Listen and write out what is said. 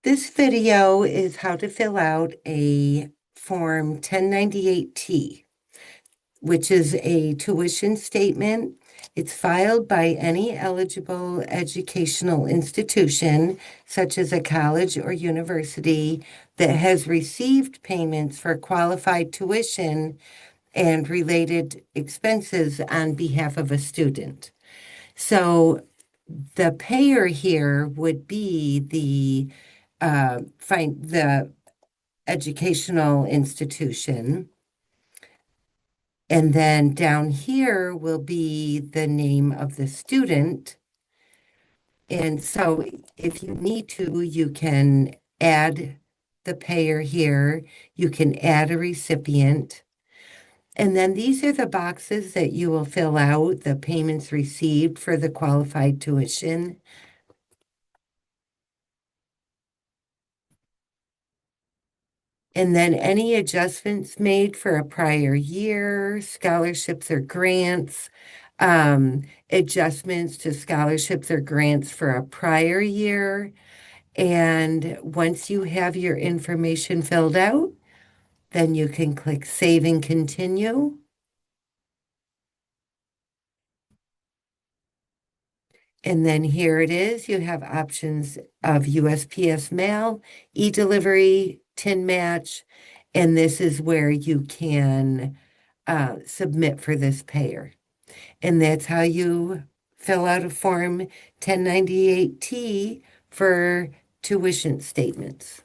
This video is how to fill out a Form 1098-T, which is a tuition statement. It's filed by any eligible educational institution, such as a college or university, that has received payments for qualified tuition and related expenses on behalf of a student. So the payer here would be the educational institution. And then down here will be the name of the student. And so if you need to, you can add the payer here. You can add a recipient. And then these are the boxes that you will fill out, the payments received for the qualified tuition. And then any adjustments made for a prior year, scholarships or grants, adjustments to scholarships or grants for a prior year. And once you have your information filled out, then you can click Save and Continue. And then here it is. You have options of USPS mail, e-delivery, tin match, and this is where you can submit for this payer. And that's how you fill out a Form 1098-T for tuition statements.